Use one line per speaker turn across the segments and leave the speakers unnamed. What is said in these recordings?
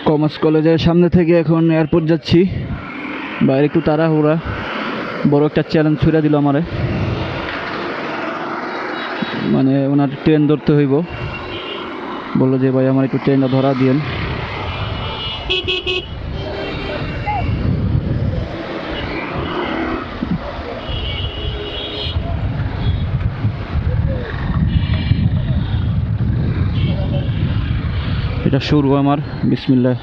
Commerce কলেজের সামনে থেকে এখন এয়ারপোর্ট যাচ্ছি। বাইরে একটু তাড়াহুড়া, বড় একটা চ্যালেঞ্জ ছুড়ে দিল আমারে, মানে ওনার ট্রেন ধরতে হইব। বললো যে ভাই আমার একটু ট্রেনটা ধরা দিয়েন। এটা শুরু আমার, বিসমিল্লাহ।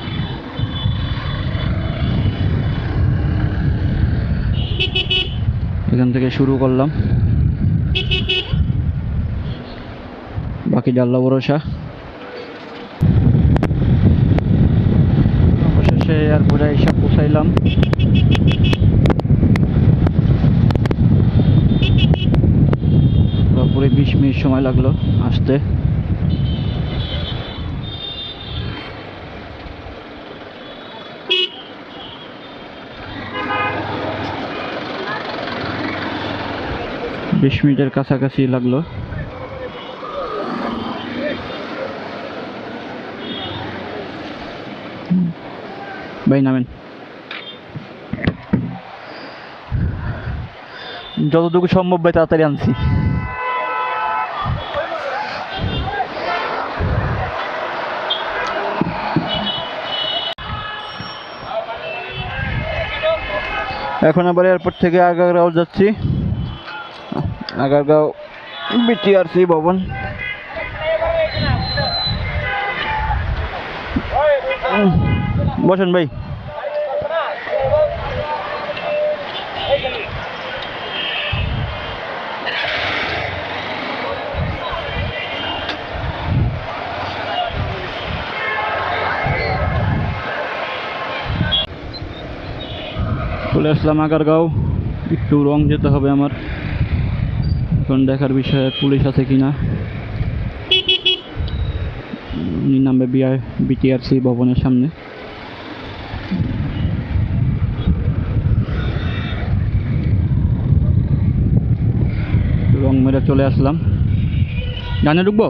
এখান থেকে শুরু করলাম, বাকি আল্লাহ ভরসা। অবশেষে এয়ারপোর্টে এসে পৌঁছাইলাম। পুরো 20 মিনিট সময় লাগলো আসতে। বিশ মিনিটের কাছাকাছি লাগলো। ভাই নামেন। যতটুকু সম্ভব ভাই তাড়াতাড়ি আনছি। এখন আবার এয়ারপোর্ট থেকে আগারগাঁও যাচ্ছি। আগারগাঁও বিটিআরসি ভবন। বসেন ভাই। চলে আসলাম আগারগাঁও। একটু রং যেতে হবে আমার, এখন দেখার বিষয়ে পুলিশ আছে কিনা। নামবে বিটিআরসি ভবনের সামনে। রং মেরে চলে আসলাম। জানে ঢুকবো?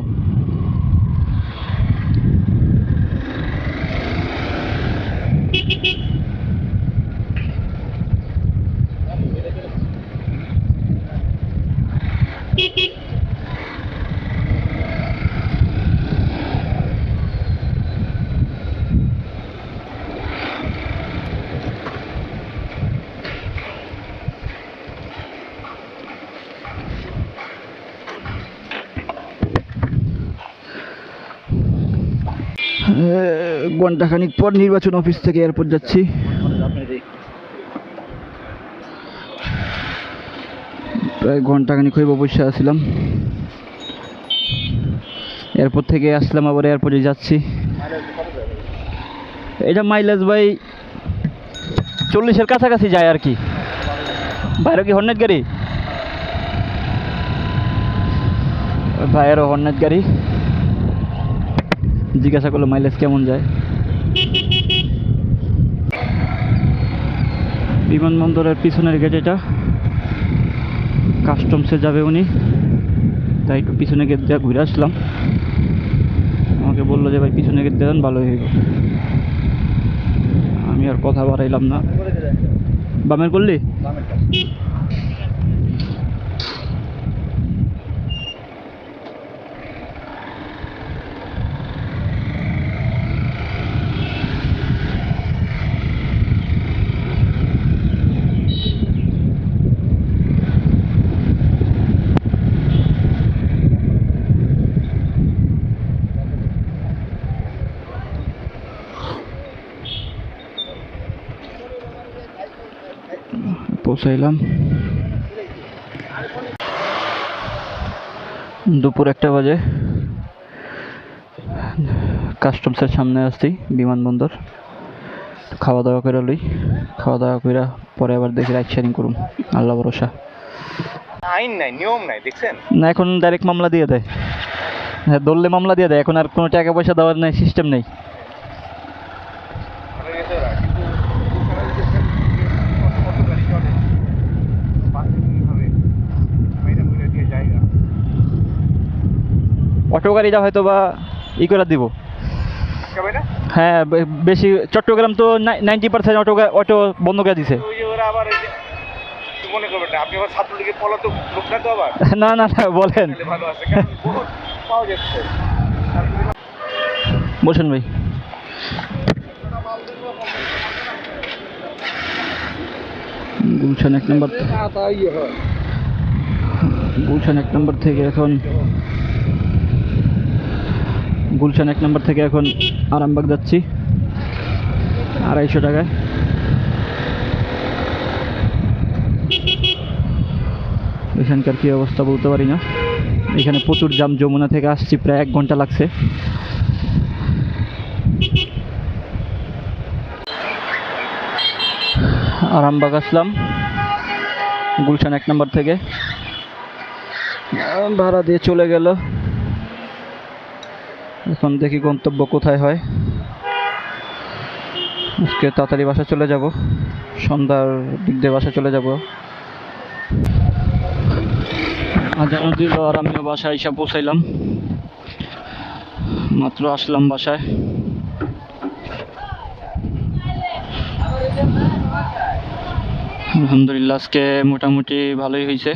ঘন্টাখানিক পর নির্বাচন অফিস থেকে এয়ারপোর্ট যাচ্ছি। প্রায় ঘন্টাখানিক হইব বসে আসছিলাম। এয়ারপোর্ট থেকে আসলাম, আবার এয়ারপোর্টে যাচ্ছি। এটা মাইলেজ ভাই 40-এর কাছাকাছি যায় আর কি। বাইরে কি হর্নেট গাড়ি? বাইরেও হর্নেট গাড়ি। জিজ্ঞাসা করলো মাইলেজ কেমন যায়। বিমানবন্দরের পিছনের গেট এটা, কাস্টমসে যাবে উনি, তাই একটু পিছনে গেট দিয়ে ঘুরে আসলাম। আমাকে বললো যে ভাই পিছনে গেট দেন, ভালোই হইব। আমি আর কথা বাড়াইলাম না। বামের করলি? পৌঁছাইলাম। দুপুর 1টা বাজে। কাস্টমসের সামনে আসছি বিমানবন্দর। খাওয়া দাওয়া করে লই, খাওয়া দাওয়া করে পরে আবার দেখি রাইড শেয়ারিং করুন, আল্লাহ ভরসা।
আইন নাই, নিয়ম নাই, দেখছেন
না, এখন ডাইরেক্ট মামলা দিয়ে দেয়। হ্যাঁ, ধরলে মামলা দিয়ে দেয়। এখন আর কোনো টাকা পয়সা দেওয়ার নাই, সিস্টেম নেই। অটো গাড়িটা হয়তো বা ই করে দিব,
আটকাবে না?
হ্যাঁ বেশি চট্টগ্রাম তো 90% অটো অটো বন্ধ করে দিছে।
ওই যে ওরা আবার ওই যে কি মনে করবেন না, আপনি আবার ছাত্রলীগের পলাতক লোক না তো আবার?
না না না বলেন।
তাহলে ভালো আছে, কারণ বহুত পাওয়া যাচ্ছে।
বসেন ভাই। গুলশান 1 নম্বর, গুলশান 1 নম্বর থেকে এখন গুলশান 1 নম্বর থেকে এখন আরামবাগ যাচ্ছি 250 টাকায়। এখানকার কি অবস্থা বলতে পারি না, এখানে প্রচুর জাম। যমুনা থেকে আসছি, প্রায় 1 ঘন্টা লাগছে। আরামবাগ আসলাম গুলশান 1 নম্বর থেকে, ভাড়া দিয়ে চলে গেল। এখন দেখি গন্তব্য কোথায় হয়। আজকে তাড়াতাড়ি বাসা চলে যাব, সন্ধ্যার দিক দিয়ে বাসা চলে যাব। আজানও দিল আর আমিও বাসায় এসে পৌঁছাইলাম, মাত্র আসলাম বাসায়। আলহামদুলিল্লাহ আজকে মোটামুটি ভালোই হয়েছে।